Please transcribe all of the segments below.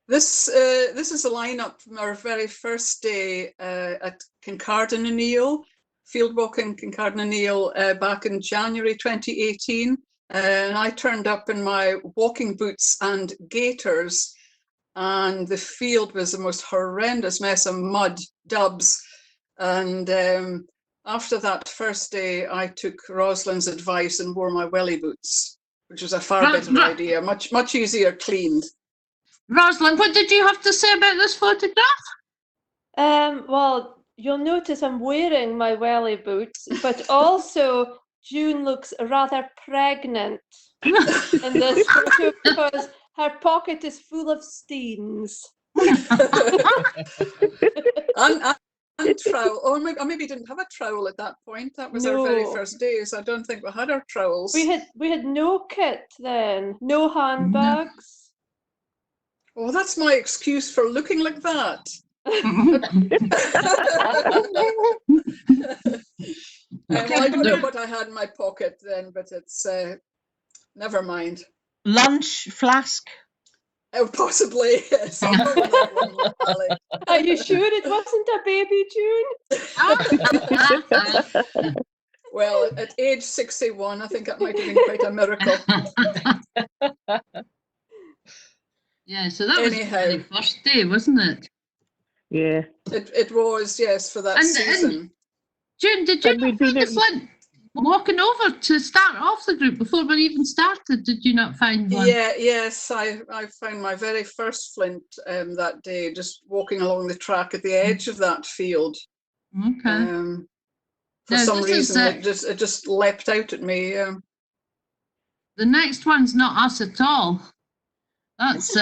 This is a lineup from our very first day at Kincardine and Neil, fieldwalk in Kincardine and Neil back in January 2018. And I turned up in my walking boots and gaiters, and the field was the most horrendous mess of mud, dubs. And after that first day, I took Roslyn's advice and wore my welly boots, which was a far better idea, much easier cleaned. Roslyn, what did you have to say about this photograph? Well, you'll notice I'm wearing my welly boots, but also June looks rather pregnant in this photo because her pocket is full of steams. And trowel. Or maybe didn't have a trowel at that point. That was our very first days. I don't think we had our trowels. We had no kit then, no handbags. Oh, that's my excuse for looking like that. I don't know what I had in my pocket then, but it's never mind. Lunch flask. Oh, possibly, yes. Are you sure it wasn't a baby June? Well, at age 61, I think that might have been quite a miracle. Yeah, so that was the very first day, wasn't it? Yeah. It was, yes, for that season. And June, did you not find the flint walking over to start off the group before we even started? Did you not find one? Yes, I found my very first flint that day, just walking along the track at the edge of that field. Okay. For some reason, it just leapt out at me. The next one's not us at all. That's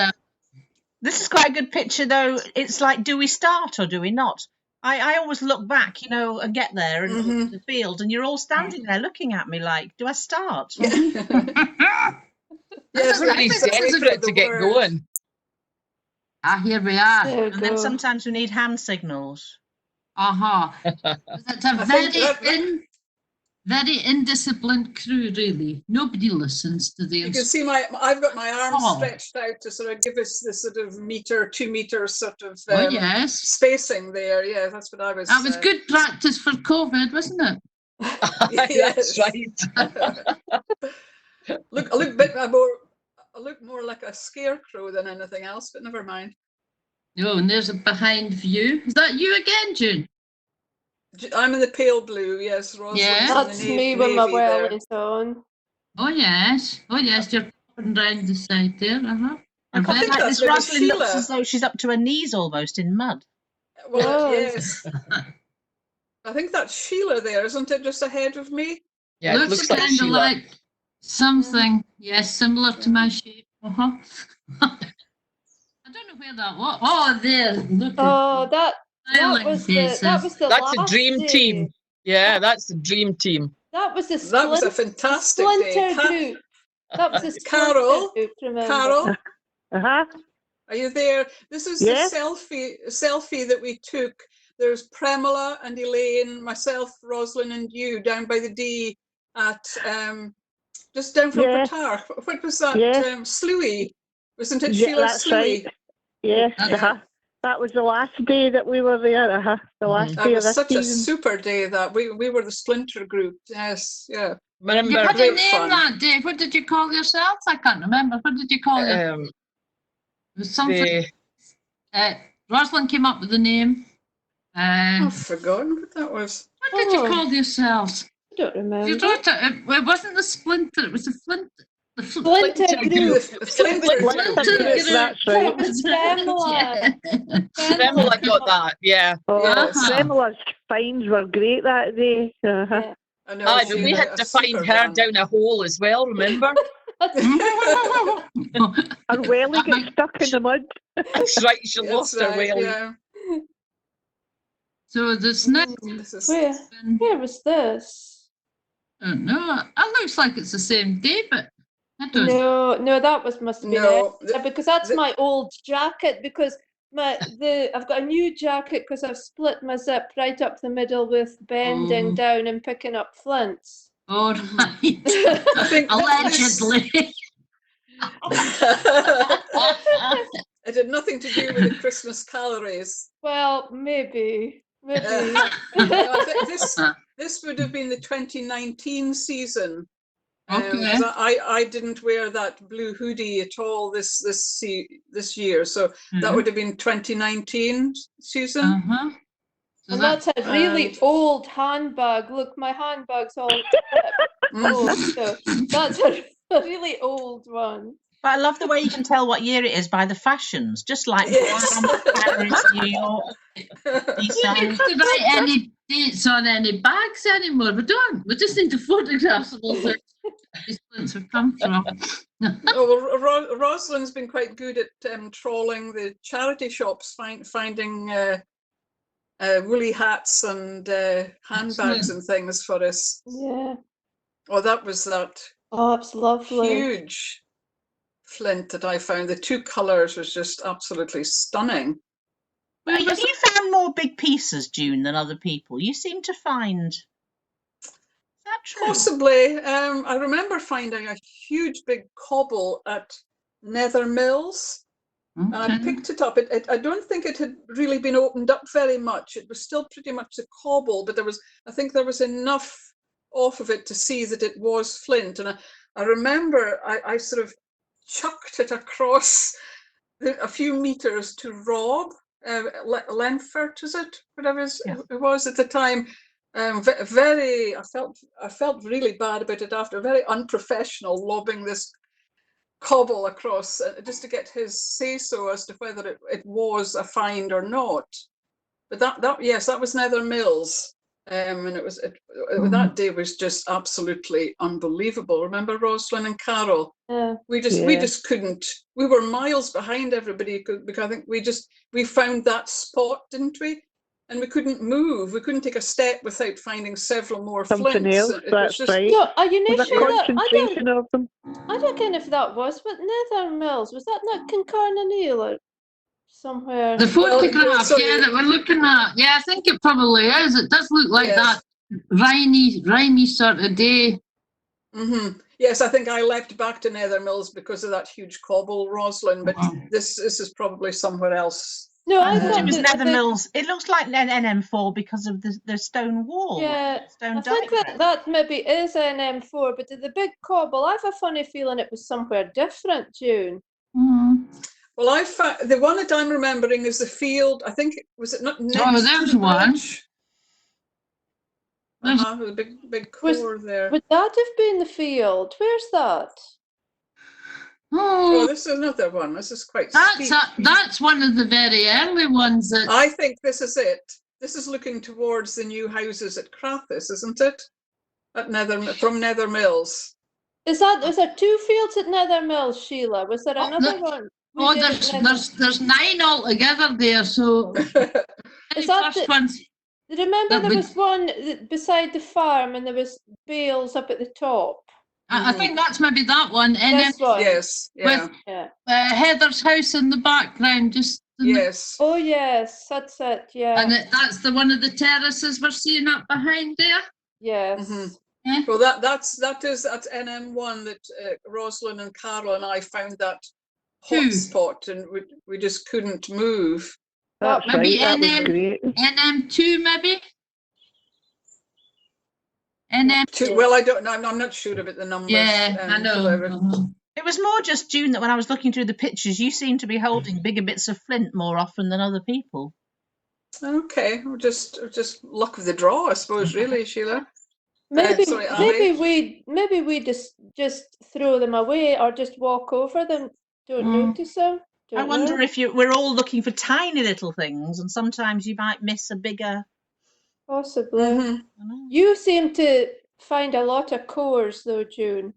This is quite a good picture, though. It's like, do we start or do we not? I always look back, and get there and look at the field, and you're all standing there looking at me like, do I start? Yes, really desperate to get going. Here we are. And then sometimes we need hand signals. It's a very indisciplined crew, really. Nobody listens to the. You can see I've got my arms stretched out to sort of give us this sort of 2 meter sort of spacing there. Yeah, that's what I was. That was good practice for COVID, wasn't it? That's right. I look more like a scarecrow than anything else, but never mind. Oh, and there's a behind view. Is that you again, June? I'm in the pale blue, yes. Roslyn. Yeah, that's me with my wellies on. Oh yes, you're popping round the side there. I think this Roslyn looks as though she's up to her knees almost in mud. Well, yes. I think that's Sheila there, isn't it? Just ahead of me. Yeah, it looks like kind of Sheila. like something. Yes, similar to my shape. I don't know where that was. Oh, there. Look. Oh, that was the That's last a dream day. team. Yeah, that's the dream team. That was a fantastic splinter day. group. That was a Carol. group, remember? Carol. Uh-huh. Are you there? This is the selfie that we took. There's Premila and Elaine, myself, Roslyn, and you down by the D at just down from Qatar. What was that? Sluey. Wasn't it Sheila that's Sluey? Right. Yes. That was the last day that we were there. The last day of the season. That was such a super day. That we were the splinter group. Yes, yeah. You had a name that day. What did you call yourself? I can't remember. What did you call it? It was something. Roslyn came up with the name. I've forgotten what that was. What did you call yourselves? I don't remember. You wrote it wasn't the splinter. It was the flint. The Splinter group. Splinter group. That's right. Tremolo got that, yeah. Tremolo's finds were great that day. I know, but we had to find her down a hole as well, remember? Her welly got stuck in the mud. That's right, she lost her welly. Yeah. So this next... Where was this? I don't know. It looks like it's the same day, but... No, that must have been it. Because that's my old jacket. Because I've got a new jacket because I've split my zip right up the middle with bending down and picking up flints. Oh, right. Allegedly. it had nothing to do with the Christmas calories. Well, maybe. No, I think this would have been the 2019 season. Okay. 'Cause I didn't wear that blue hoodie at all this year, so that would have been 2019 season. Uh-huh. So And that's a really old handbag. Look, my handbag's all old, so that's a really old one. But I love the way you can tell what year it is by the fashions, just like Yes. Paris, New York. we don't need to write any dates on any bags anymore. We don't. We just need to photograph all the these flints have come from. Oh, well, Roslyn's been quite good at trawling the charity shops, finding woolly hats and handbags and things for us. Yeah. Oh, that was that Oh, it's lovely. huge flint that I found. The two colours was just absolutely stunning. Have you found more big pieces, June, than other people? You seem to find. Is that true? Possibly. I remember finding a huge big cobble at Nether Mills. And I picked it up. I don't think it had really been opened up very much. It was still pretty much a cobble, but I think there was enough off of it to see that it was flint. And I remember I sort of chucked it across a few meters to Rob Lenfert, is it? Whatever it was at the time. Very, I felt really bad about it after. Very unprofessional, lobbing this cobble across just to get his say so as to whether it was a find or not. But that was Nether Mills, and that day was just absolutely unbelievable. Remember Roslyn and Carol? We just couldn't. We were miles behind everybody because I think we found that spot, didn't we? And we couldn't move. We couldn't take a step without finding several more Something flints. else, that's right. No, are you not With a sure that? concentration of them. I don't know if that was, but Nether Mills, was that not Kincarnaneel or somewhere? The photograph, so that we're looking at. Yeah, I think it probably is. It does look like that rainy sort of day. Yes, I think I left back to Nether Mills because of that huge cobble, Roslyn, but this is probably somewhere else. No, I thought it was Nether Mills. It looks like an NM4 because of the stone wall. Yeah, stone I think that maybe is NM4, but the big cobble, I have a funny feeling it was somewhere different, June. Well, I found the one that I'm remembering is the field. I think was it not? There's one. The big core there. Would that have been the field? Where's that? Oh, this is another one. This is quite steep. That's one of the very early ones. I think this is it. This is looking towards the new houses at Crathis, isn't it? From Nether Mills. Was there two fields at Nether Mills, Sheila? Was there another one? There's 9 altogether there. So is that the ones? Remember, there was one beside the farm, and there was bales up at the top. I think that's maybe that one. And this one. Yes, yeah. With Heather's house in the background, yes. Oh yes, that's it. Yeah. And that's the one of the terraces we're seeing up behind there. Yes. Well, that's NM1 that Roslyn and Carol and I found that hot spot, and we just couldn't move. That's maybe right. That was great. NM2 maybe. NM2. Well, I don't know. I'm not sure about the numbers. Yeah, I know. It was more just, June, that when I was looking through the pictures, you seem to be holding bigger bits of flint more often than other people. Okay, just luck of the draw, I suppose. Really, Sheila. Maybe we just throw them away or just walk over them. Don't notice them. I wonder if we're all looking for tiny little things, and sometimes you might miss a bigger. Possibly. You seem to find a lot of cores, though, June.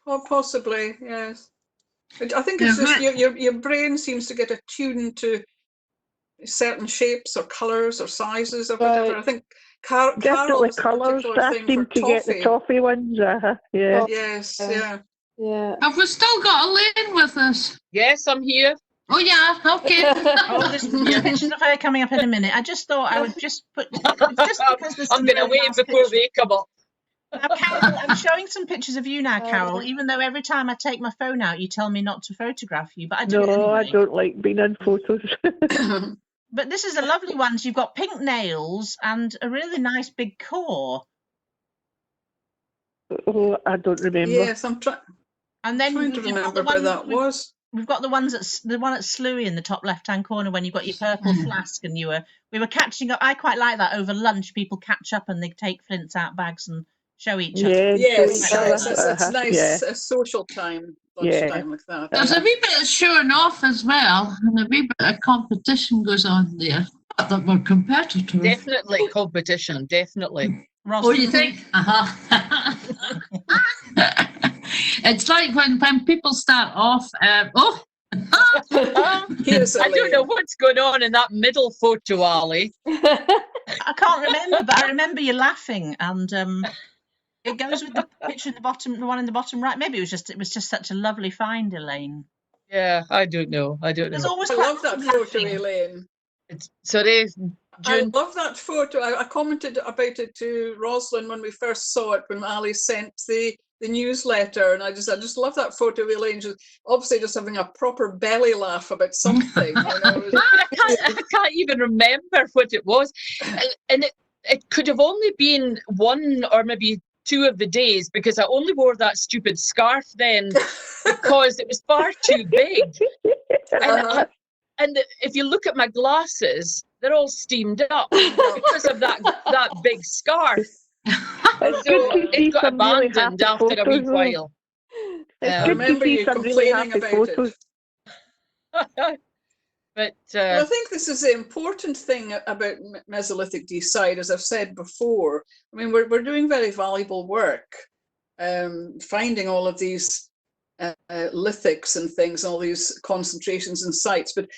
Oh, possibly, yes. I think it's just your brain seems to get attuned to certain shapes or colours or sizes or whatever. I think definitely colours. I seem to get the toffee ones. Yeah. Yes, yeah. Have we still got Elaine with us? Yes, I'm here. Oh yeah, okay. There's pictures of her coming up in a minute. I just thought I would just put just because there's I'm going to wait before they come up. Now, Carol, I'm showing some pictures of you now, Carol, even though every time I take my phone out, you tell me not to photograph you, but I do it No, I anyway. don't like being in photos. But this is a lovely one. So you've got pink nails and a really nice big core. Oh, I don't remember. Yes, I'm And then trying to you've got remember the where one that was. We've got the ones the one at Sluey in the top left-hand corner when you've got your purple flask, and we were catching up. I quite like that over lunch. People catch up and they take flints out bags and show each other. Yes, show each yes, other. it's nice. Yeah. A social time, Yeah. lunchtime like that. There's a wee bit of showing off as well, and a wee bit of competition goes on there. Not that we're competitors. Definitely competition, definitely. Oh, you think? It's like when people start off, I don't know what's going on in that middle photo, Ali. I can't remember, but I remember you laughing, and it goes with the picture in the bottom, the one in the bottom right. Maybe it was just such a lovely find, Elaine. Yeah, I don't know. There's always I quite love that lots of photo, laughing. Elaine. Sorry, I June. love that photo. I commented about it to Roslyn when we first saw it, when Ali sent the newsletter, and I just love that photo of Elaine obviously just having a proper belly laugh about something. I can't even remember what it was, and it could have only been one or maybe 2 of the days, because I only wore that stupid scarf then because it was far too big. And if you look at my glasses, they're all steamed up because of that big scarf. So it got abandoned after a wee while. It's good to see some really happy photos. But well, I think this is the important thing about Mesolithic Deeside, as I've said before. I mean, we're doing very valuable work, finding all of these lithics and things, all these concentrations and sites, but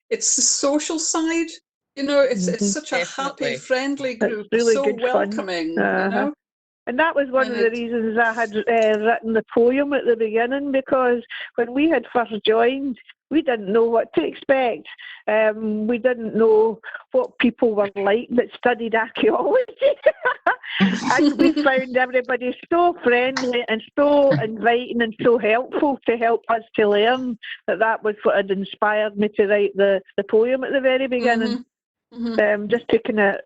it's the social side. It's such a happy, friendly group, really so good welcoming. Fun. And that was one of the reasons I had written the poem at the beginning, because when we had first joined, we didn't know what to expect. We didn't know what people were like that studied archaeology. And we found everybody so friendly and so inviting and so helpful to help us to learn, that was what had inspired me to write the poem at the very beginning. Just to kind of,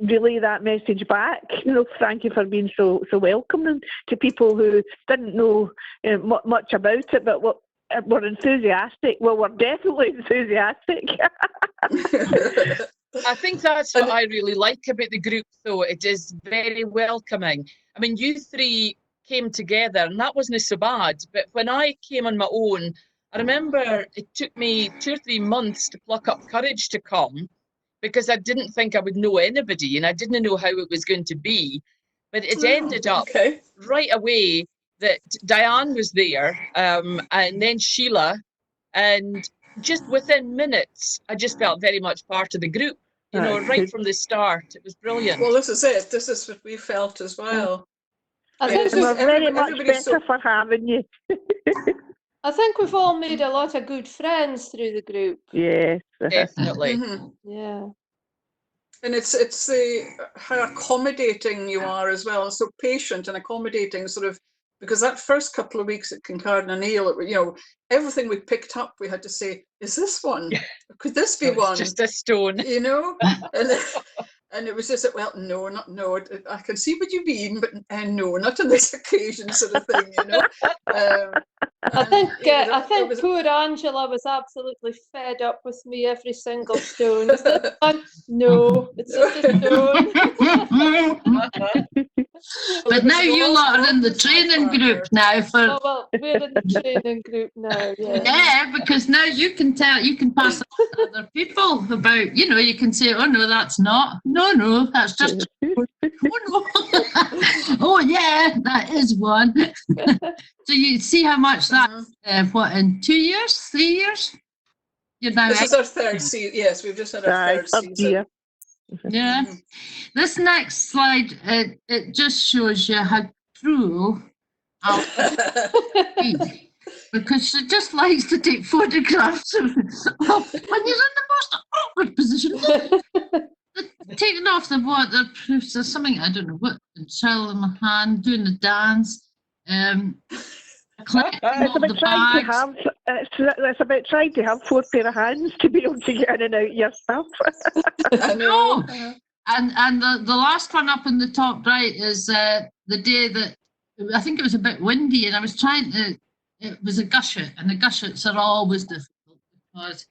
relay that message back. Thank you for being so welcoming to people who didn't know much about it, but were enthusiastic. Well, we're definitely enthusiastic. I think that's what I really like about the group, though. It is very welcoming. I mean, you 3 came together, and that wasn't so bad. But when I came on my own, I remember it took me 2 or 3 months to pluck up courage to come, because I didn't think I would know anybody, and I didn't know how it was going to be. But it ended up right away that Diane was there, and then Sheila, and just within minutes, I just felt very much part of the group, right from the start. It was brilliant. Well, this is it. This is what we felt as well. I think we're very much better for having you. I think we've all made a lot of good friends through the group. Yes, definitely. Yeah. And it's how accommodating you are as well, so patient and accommodating, sort of, because that first couple of weeks at Kincardine and Neil, everything we picked up, we had to say, is this one? Could this be one? It's just a stone. And it was just, well, no, I can see what you mean, but no, not on this occasion, sort of thing, I think poor Angela was absolutely fed up with me every single stone. No, it's just a stone. But now you lot are in the training group now. We're in the training group now. Yeah, because now you can pass on to other people about, you can say, oh no, that's not. No, that's just. Oh no. Oh yeah, that is one. So you see how much that, in 2 years, 3 years? This is our third season. Yes, we've just had our third season. Yeah. This next slide, it just shows you how true because she just likes to take photographs of when you're in the most awkward position. The taking off the waterproofs or something, I don't know what, and shell in my hand, doing the dance, collecting It's all about the trying to bags. have. It's about trying to have 4 pair of hands to be able to get in and out your stuff. I know. And the last one up in the top right is the day that I think it was a bit windy, and I was trying to. It was a gusset, and the gussets are always difficult because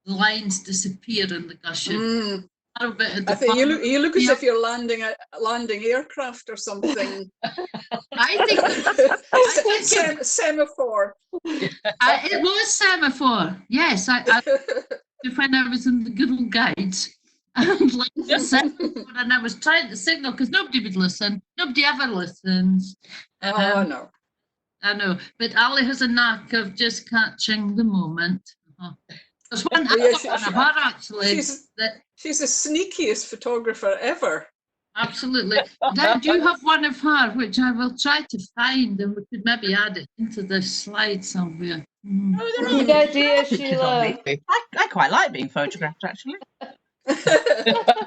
the lines disappear in the gusset. Mm. A little bit at the I think bottom. you look as if you're landing aircraft or something. I think Semaphore. it was semaphore. Yes, when I was in the Girl Guides. And like the semaphore, and I was trying to signal because nobody would listen. Nobody ever listens. Oh no. I know, but Ali has a knack of just catching the moment. There's one of her actually. She's the sneakiest photographer ever. Absolutely. I do have one of her, which I will try to find, and we could maybe add it into the slide somewhere. Good idea, Sheila. I quite like being photographed, actually.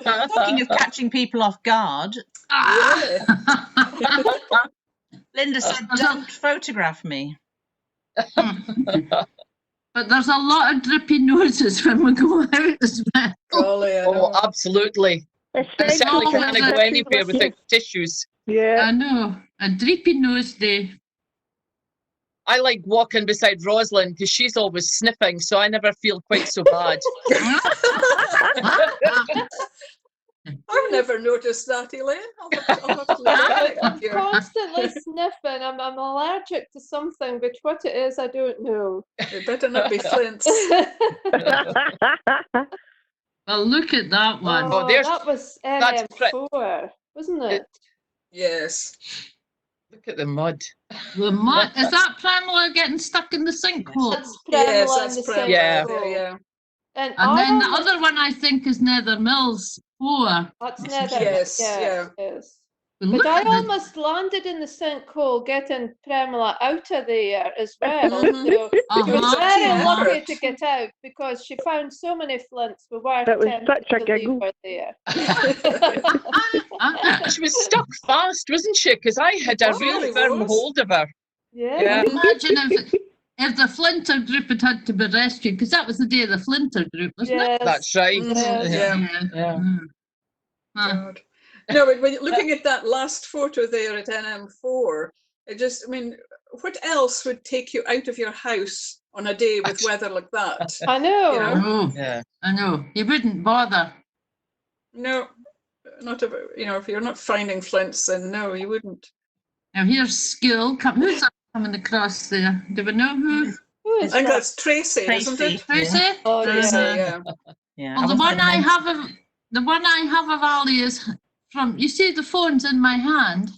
Talking of catching people off guard, Linda said, "Don't photograph me." But there's a lot of drippy noses when we go out as well. Oh, absolutely. I certainly can't go anywhere without tissues. Yeah. I know. A drippy nose day. I like walking beside Roslyn because she's always sniffing, so I never feel quite so bad. I've never noticed that, Elaine. I'll have to look at I'm it here. constantly sniffing. I'm allergic to something, but what it is, I don't know. It better not be flints. Well, look at that one. Oh, that was NM4, wasn't it? Yes. Look at the mud. The mud. Is that Pramela getting stuck in the sinkhole? That's Pramela in the Pramela. sinkhole. Yeah. And then the other one, I think, is Nether Mills 4. That's Nether. Yes, Yes. But I almost landed in the sinkhole getting Pramela out of there as well. Mhm. So she was very Yeah. lucky to get out because she found so many flints. We were That was tempted such a to leave giggle. her there. She was stuck fast, wasn't she? Because I had a real really firm was. hold of her. Yeah. Imagine if the Flinter group had to be rescued, because that was the day of the Flinter group, wasn't it? Yes. That's right. Mhm. Yeah. God. No, but when you're looking at that last photo there at NM4, what else would take you out of your house on a day with weather like that? I know. You know? I know. Yeah. I know. You wouldn't bother. No, not about, if you're not finding flints, then no, you wouldn't. Now here's school. Who's that coming across there? Do we know who? Who I is think that? that's Tracy, isn't it? Tracy? Oh, Tracy, yeah. yeah. Well, the one I have of Ali is from, you see the phone's in my hand.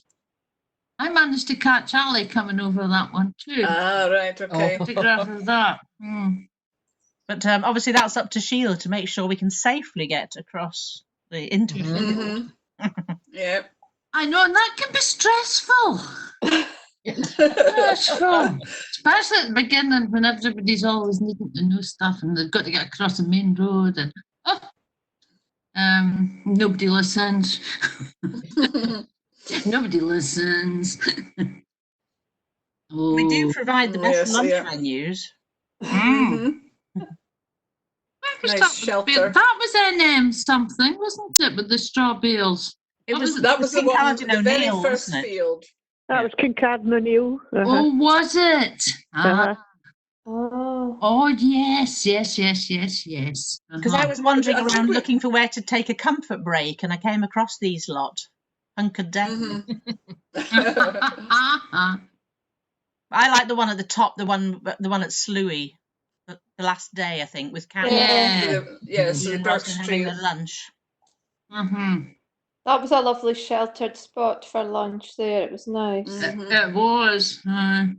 I managed to catch Ali coming over that one too. Ah, right, okay. Photograph of that. But obviously that's up to Sheila to make sure we can safely get across into the Mhm. Yeah. I know, and that can be stressful. Stressful. Especially at the beginning when everybody's always needing to know stuff and they've got to get across the main road and nobody listens. Nobody listens. We do provide the best lunch yeah. menus. Mhm. Nice shelter. That was NM something, wasn't it, with the straw bales? That was the one, Kincardine the very O'Neill, first wasn't it? field. That was Kincardine O'Neill. Oh, was it? Oh. Oh, yes. Because I was wandering around looking for where to take a comfort break, and I came across these lot hunkered down. Mhm. I like the one at the top, the one at Sluey, the last day, I think, with Karen. Yeah. Yes, the birch having tree. the lunch. That was a lovely sheltered spot for lunch there. It was nice. Mhm. It was. There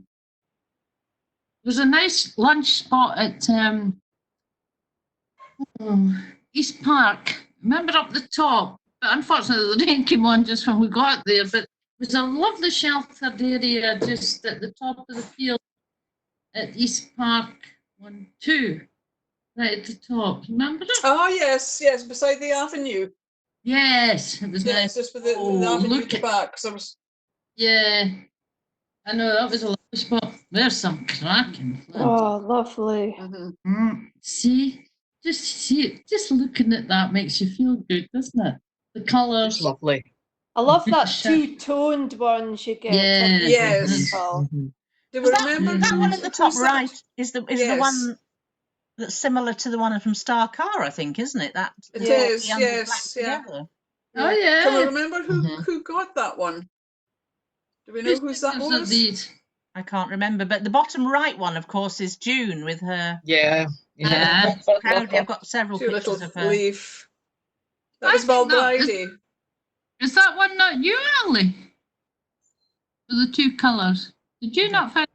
was a nice lunch spot at East Park. Remember up the top? But unfortunately, the rain came on just when we got there. But it was a lovely sheltered area just at the top of the field at East Park 1, 2, right at the top. Remember it? Oh, yes, beside the avenue. Yes, it was nice. just with the Oh, avenue look at the at- back. 'Cause I was, Yeah, I know that was a lovely spot. There's some cracking flint. Oh, lovely. See, just looking at that makes you feel good, doesn't it? The It's colours. lovely. I love that Sure. two-toned ones you get. Yeah. Yes. Beautiful. Mhm. do we That, remember that one at the top who's that? right is the Yes. one that's similar to the one from Star Car, I think, isn't it? That It Yeah. is, young and black yes, yeah. together. Oh Can we yeah. remember who got that one? Do we know whose that Pictures of was? these. I can't remember, but the bottom right one, of course, is June with her. Yeah. Yeah. Proudly, I've got several Cute pictures little of her. leaf. That I was think that Balbride. Is that one not you, Ali? The two colours. Did you not find?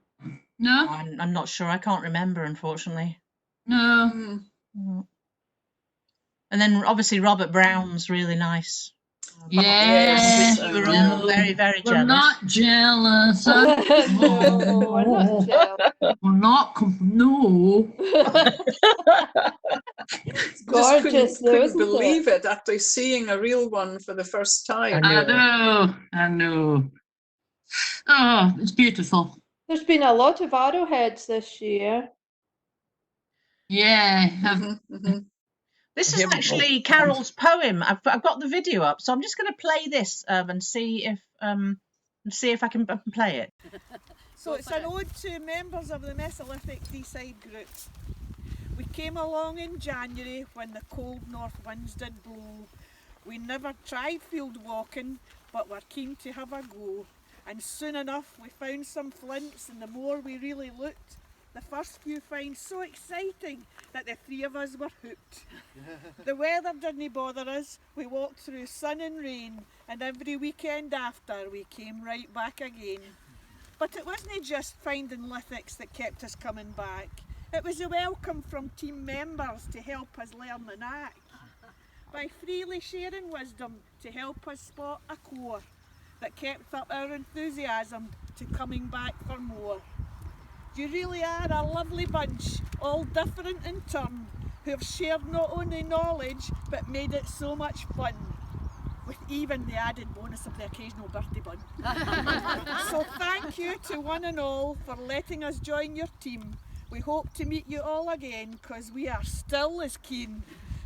No. I'm not sure. I can't remember, unfortunately. No. Mm. And then obviously Robert Brown's really nice. Yes. I We were know. all very, very We're jealous. not jealous. No, we're not jealous. We're not. No. It's Just gorgeous, though, couldn't isn't believe it? it, actually seeing a real one for the first time. I know. Oh, it's beautiful. There's been a lot of arrowheads this year. Yeah. This is actually Carol's poem. I've got the video up, so I'm just going to play this and see if I can play it. So it's an ode to members of the Mesolithic Deeside group. We came along in January when the cold north winds did blow. We never tried field walking, but were keen to have a go. And soon enough we found some flints, and the more we really looked, the first few finds so exciting that the three of us were hooked. The weather didn't bother us. We walked through sun and rain, and every weekend after we came right back again. But it wasn't just finding lithics that kept us coming back. It was a welcome from team members to help us learn the knack. By freely sharing wisdom to help us spot a core that kept up our enthusiasm to coming back for more. You really are a lovely bunch, all different in turn, who have shared not only knowledge but made it so much fun, with even the added bonus of the occasional birthday bun. So thank you to one and all for letting us join your team. We hope to meet you all again, because we are still as keen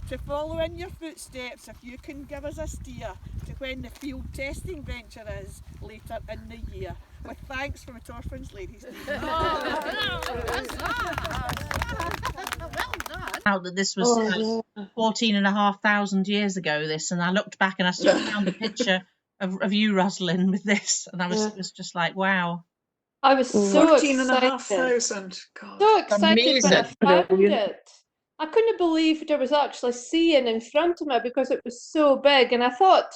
to follow in your footsteps if you can give us a steer to when the field testing venture is later in the year. With thanks from the Orphans Ladies. Out that this was 14,500 years ago, this, and I looked back and I still found a picture of you, Roslyn, with this, and I was just like, wow. I was so 14,500. God. So excited when I Amazing. found it. I couldn't believe there was actually seeing in front of me because it was so big, and I thought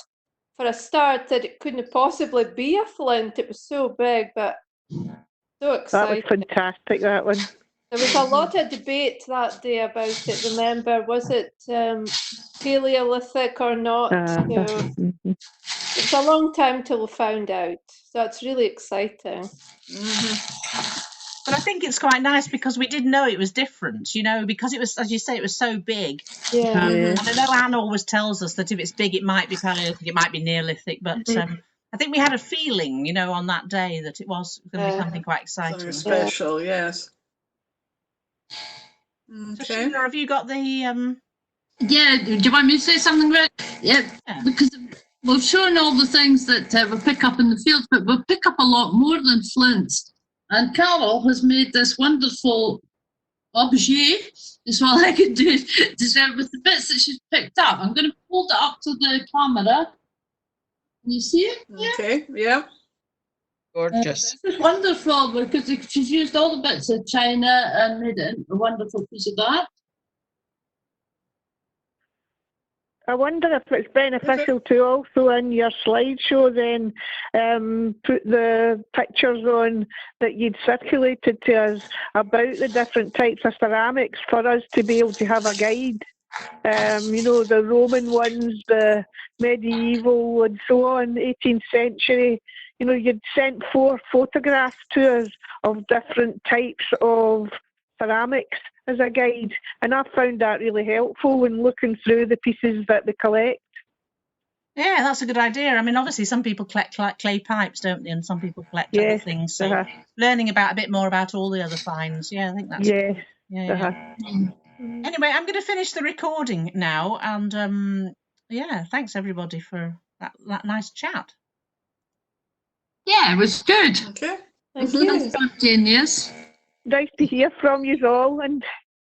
for a start that it couldn't possibly be a flint. It was so big, but so That exciting. was fantastic, that one. There was a lot of debate that day about it. Remember, was it Paleolithic or not? So it's a long time till we found out. So it's really exciting. But I think it's quite nice because we did know it was different, you know, because it was, as you say, it was so big. Yeah. And I know Anne always tells us that if it's big, it might be Paleolithic, it might be Neolithic, but I think we had a feeling, you know, on that day that it was going to be something quite exciting. Something special, yes. So Okay. Sheila, have you got the... Yeah, do you want me to say something about it? Yeah, because we've shown all the things that we pick up in the field, but we pick up a lot more than flints. And Carol has made this wonderful objet, is what I can do, with the bits that she's picked up. I'm going to hold it up to the camera. Can you see it? Okay, yeah. Gorgeous. This is wonderful because she's used all the bits of china and made it a wonderful piece of that. I wonder if it's beneficial to also in your slideshow then put the pictures on that you'd circulated to us about the different types of ceramics for us to be able to have a guide. You know, the Roman ones, the medieval and so on, 18th century. You know, you'd sent 4 photographs to us of different types of ceramics as a guide, and I found that really helpful when looking through the pieces that they collect. Yeah, that's a good idea. I mean, obviously, some people collect clay pipes, don't they? And some people collect other things. So learning a bit more about all the other finds. Yeah, I think that's good. Yeah. Anyway, I'm going to finish the recording now. And thanks everybody for that nice chat. Yeah, it was good. Okay. Thank you. Spontaneous. Nice to hear from you all, and